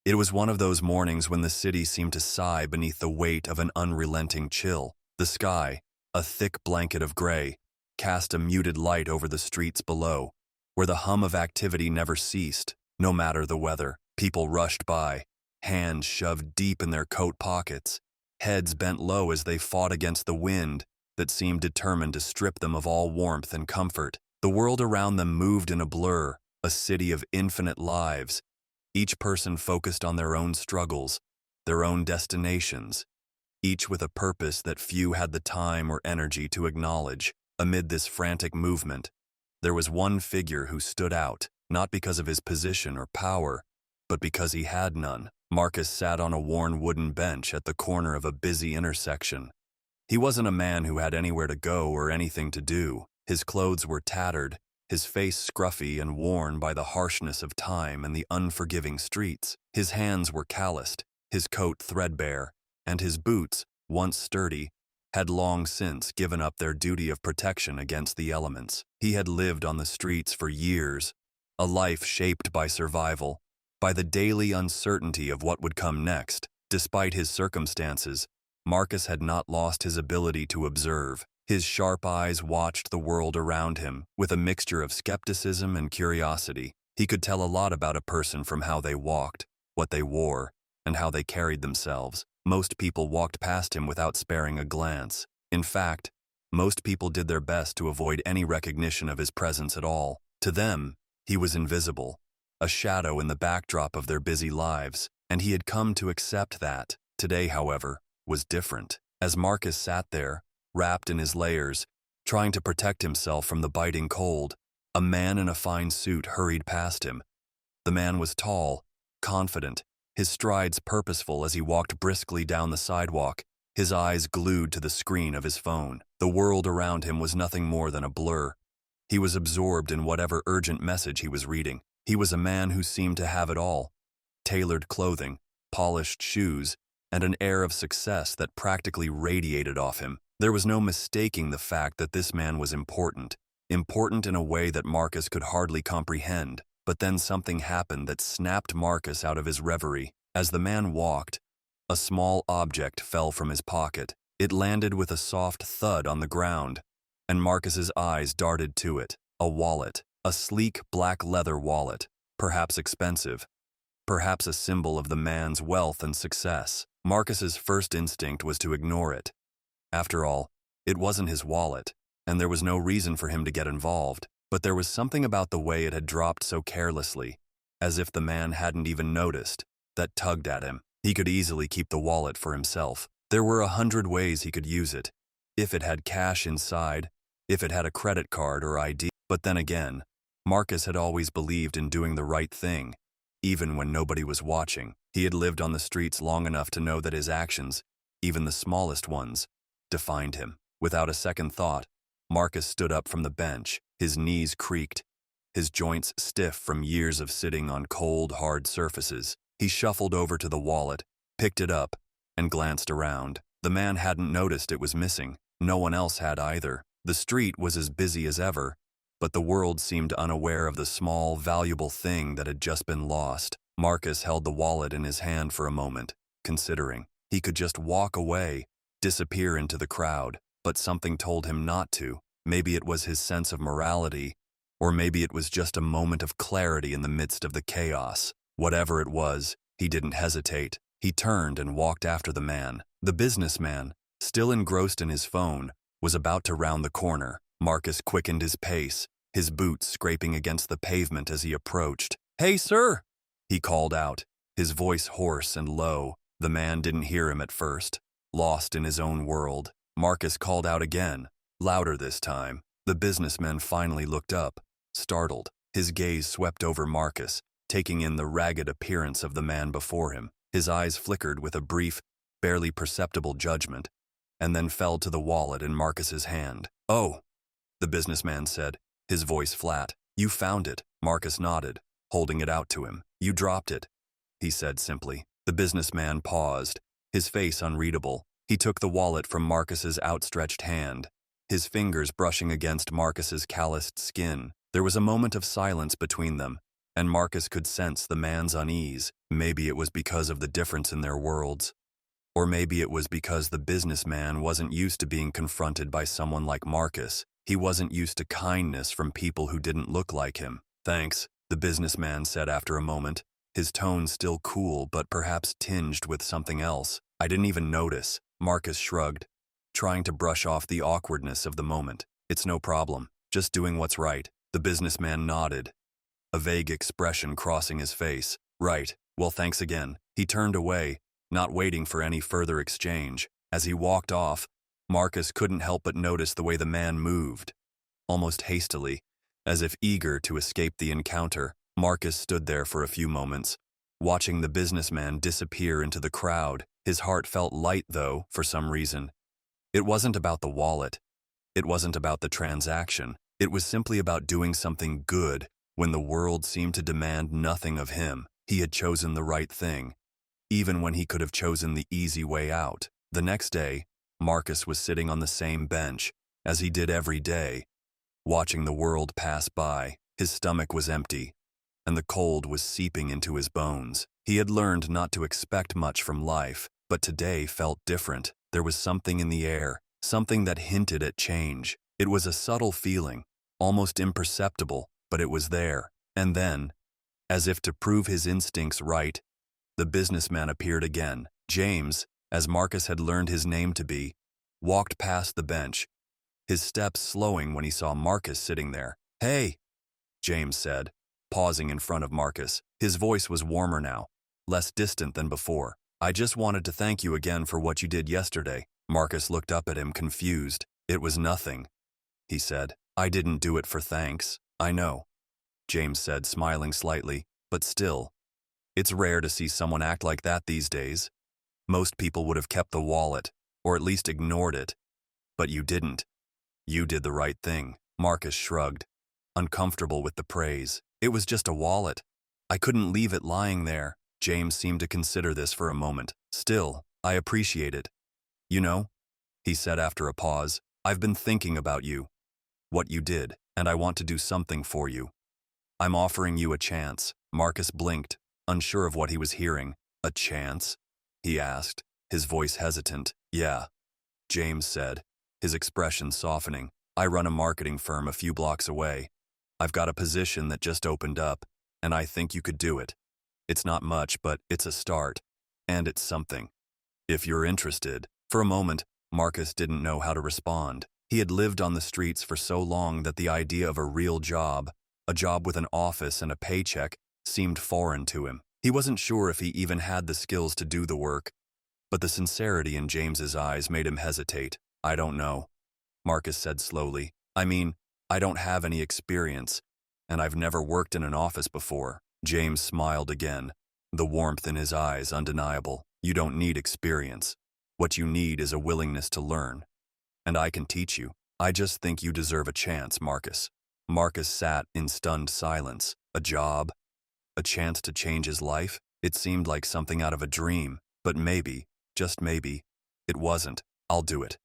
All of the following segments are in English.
It was one of those mornings when the city seemed to sigh beneath the weight of an unrelenting chill. The sky, a thick blanket of gray, cast a muted light over the streets below, where the hum of activity never ceased, no matter the weather. People rushed by, hands shoved deep in their coat pockets, heads bent low as they fought against the wind that seemed determined to strip them of all warmth and comfort. The world around them moved in a blur, a city of infinite lives, each person focused on their own struggles, their own destinations, each with a purpose that few had the time or energy to acknowledge. Amid this frantic movement, there was one figure who stood out, not because of his position or power, but because he had none. Marcus sat on a worn wooden bench at the corner of a busy intersection. He wasn't a man who had anywhere to go or anything to do. His clothes were tattered, his face scruffy and worn by the harshness of time and the unforgiving streets. His hands were calloused, his coat threadbare, and his boots, once sturdy, had long since given up their duty of protection against the elements. He had lived on the streets for years, a life shaped by survival, by the daily uncertainty of what would come next. Despite his circumstances, Marcus had not lost his ability to observe. His sharp eyes watched the world around him with a mixture of skepticism and curiosity. He could tell a lot about a person from how they walked, what they wore, and how they carried themselves. Most people walked past him without sparing a glance. In fact, most people did their best to avoid any recognition of his presence at all. To them, he was invisible, a shadow in the backdrop of their busy lives, and he had come to accept that. Today, however, was different. As Marcus sat there, wrapped in his layers, trying to protect himself from the biting cold, a man in a fine suit hurried past him. The man was tall, confident, his strides purposeful as he walked briskly down the sidewalk, his eyes glued to the screen of his phone. The world around him was nothing more than a blur. He was absorbed in whatever urgent message he was reading. He was a man who seemed to have it all: tailored clothing, polished shoes, and an air of success that practically radiated off him. There was no mistaking the fact that this man was important in a way that Marcus could hardly comprehend. But then something happened that snapped Marcus out of his reverie. As the man walked, a small object fell from his pocket. It landed with a soft thud on the ground, and Marcus's eyes darted to it. A wallet, a sleek black leather wallet, perhaps expensive, perhaps a symbol of the man's wealth and success. Marcus's first instinct was to ignore it. After all, it wasn't his wallet, and there was no reason for him to get involved. But there was something about the way it had dropped so carelessly, as if the man hadn't even noticed, that tugged at him. He could easily keep the wallet for himself. There were 100 ways he could use it. If it had cash inside, if it had a credit card or ID. But then again, Marcus had always believed in doing the right thing, even when nobody was watching. He had lived on the streets long enough to know that his actions, even the smallest ones, defined him. Without a second thought, Marcus stood up from the bench. His knees creaked, his joints stiff from years of sitting on cold, hard surfaces. He shuffled over to the wallet, picked it up, and glanced around. The man hadn't noticed it was missing. No one else had either. The street was as busy as ever, but the world seemed unaware of the small, valuable thing that had just been lost. Marcus held the wallet in his hand for a moment, considering. He could just walk away, disappear into the crowd, but something told him not to. Maybe it was his sense of morality, or maybe it was just a moment of clarity in the midst of the chaos. Whatever it was, he didn't hesitate. He turned and walked after the man. The businessman, still engrossed in his phone, was about to round the corner. Marcus quickened his pace, his boots scraping against the pavement as he approached. "Hey, sir!" he called out, his voice hoarse and low. The man didn't hear him at first, lost in his own world. Marcus called out again, louder this time. The businessman finally looked up, startled. His gaze swept over Marcus, taking in the ragged appearance of the man before him. His eyes flickered with a brief, barely perceptible judgment, and then fell to the wallet in Marcus's hand. "Oh," the businessman said, his voice flat. "You found it." Marcus nodded, holding it out to him. "You dropped it," he said simply. The businessman paused, his face unreadable. He took the wallet from Marcus's outstretched hand, his fingers brushing against Marcus's calloused skin. There was a moment of silence between them, and Marcus could sense the man's unease. Maybe it was because of the difference in their worlds. Or maybe it was because the businessman wasn't used to being confronted by someone like Marcus. He wasn't used to kindness from people who didn't look like him. "Thanks," the businessman said after a moment, his tone still cool but perhaps tinged with something else. "I didn't even notice," Marcus shrugged, trying to brush off the awkwardness of the moment. "It's no problem, just doing what's right." The businessman nodded, a vague expression crossing his face. "Right, well thanks again." He turned away, not waiting for any further exchange. As he walked off, Marcus couldn't help but notice the way the man moved. Almost hastily, as if eager to escape the encounter, Marcus stood there for a few moments, watching the businessman disappear into the crowd. His heart felt light, though, for some reason. It wasn't about the wallet. It wasn't about the transaction. It was simply about doing something good when the world seemed to demand nothing of him. He had chosen the right thing, even when he could have chosen the easy way out. The next day, Marcus was sitting on the same bench, as he did every day, watching the world pass by. His stomach was empty, and the cold was seeping into his bones. He had learned not to expect much from life, but today felt different. There was something in the air, something that hinted at change. It was a subtle feeling, almost imperceptible, but it was there. And then, as if to prove his instincts right, the businessman appeared again. James, as Marcus had learned his name to be, walked past the bench, his steps slowing when he saw Marcus sitting there. "Hey," James said, pausing in front of Marcus. His voice was warmer now, less distant than before. "I just wanted to thank you again for what you did yesterday." Marcus looked up at him, confused. "It was nothing," he said. "I didn't do it for thanks." "I know," James said, smiling slightly, "but still, it's rare to see someone act like that these days. Most people would have kept the wallet, or at least ignored it. But you didn't. You did the right thing." Marcus shrugged, uncomfortable with the praise. "It was just a wallet. I couldn't leave it lying there." James seemed to consider this for a moment. "Still, I appreciate it. You know," he said after a pause, "I've been thinking about you, what you did, and I want to do something for you. I'm offering you a chance." Marcus blinked, unsure of what he was hearing. "A chance?" he asked, his voice hesitant. "Yeah," James said, his expression softening. "I run a marketing firm a few blocks away. I've got a position that just opened up, and I think you could do it. It's not much, but it's a start, and it's something. If you're interested." For a moment, Marcus didn't know how to respond. He had lived on the streets for so long that the idea of a real job, a job with an office and a paycheck, seemed foreign to him. He wasn't sure if he even had the skills to do the work, but the sincerity in James's eyes made him hesitate. "I don't know," Marcus said slowly. "I mean, I don't have any experience, and I've never worked in an office before." James smiled again, the warmth in his eyes undeniable. "You don't need experience. What you need is a willingness to learn. And I can teach you. I just think you deserve a chance, Marcus." Marcus sat in stunned silence. A job? A chance to change his life? It seemed like something out of a dream, but maybe, just maybe, it wasn't. "I'll do it,"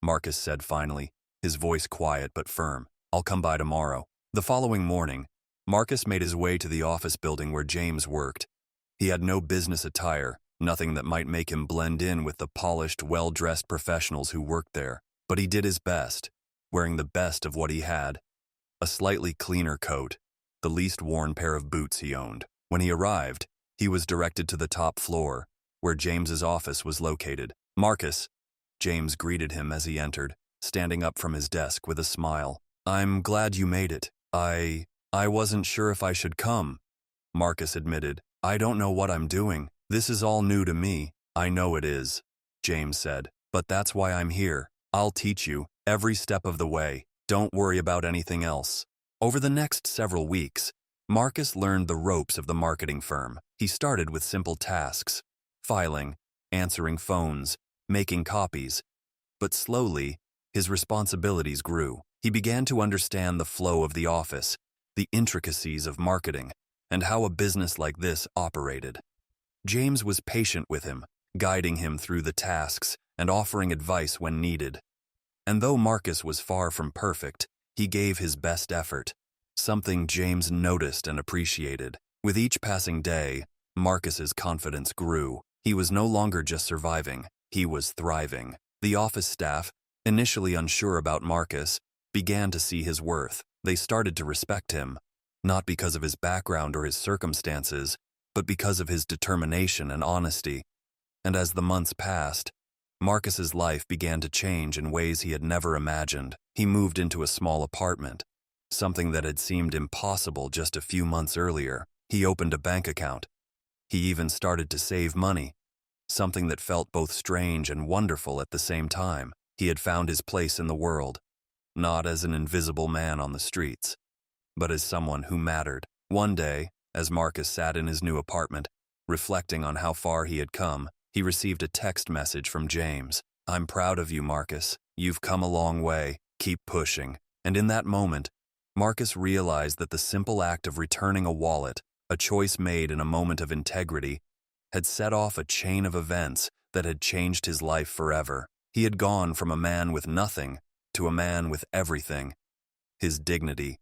Marcus said finally, his voice quiet but firm. "I'll come by tomorrow." The following morning, Marcus made his way to the office building where James worked. He had no business attire, nothing that might make him blend in with the polished, well-dressed professionals who worked there. But he did his best, wearing the best of what he had. A slightly cleaner coat, the least worn pair of boots he owned. When he arrived, he was directed to the top floor, where James's office was located. "Marcus," James greeted him as he entered, standing up from his desk with a smile. "I'm glad you made it. I wasn't sure if I should come," Marcus admitted. "I don't know what I'm doing. This is all new to me." "I know it is," James said, "but that's why I'm here. I'll teach you, every step of the way. Don't worry about anything else." Over the next several weeks, Marcus learned the ropes of the marketing firm. He started with simple tasks, filing, answering phones, making copies. But slowly, his responsibilities grew. He began to understand the flow of the office, the intricacies of marketing, and how a business like this operated. James was patient with him, guiding him through the tasks and offering advice when needed. And though Marcus was far from perfect, he gave his best effort. something James noticed and appreciated. With each passing day, Marcus's confidence grew. He was no longer just surviving, he was thriving. The office staff, initially unsure about Marcus, began to see his worth. They started to respect him, not because of his background or his circumstances, but because of his determination and honesty. And as the months passed, Marcus's life began to change in ways he had never imagined. He moved into a small apartment, something that had seemed impossible just a few months earlier. He opened a bank account. He even started to save money, something that felt both strange and wonderful at the same time. He had found his place in the world, not as an invisible man on the streets, but as someone who mattered. One day, as Marcus sat in his new apartment, reflecting on how far he had come, he received a text message from James. "I'm proud of you, Marcus. You've come a long way. Keep pushing." And in that moment, Marcus realized that the simple act of returning a wallet, a choice made in a moment of integrity, had set off a chain of events that had changed his life forever. He had gone from a man with nothing to a man with everything. His dignity,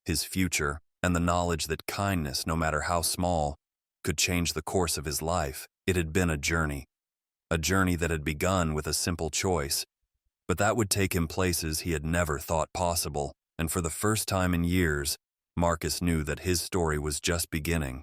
his future, and the knowledge that kindness, no matter how small, could change the course of his life. It had been a journey that had begun with a simple choice, but that would take him places he had never thought possible. And for the first time in years, Marcus knew that his story was just beginning.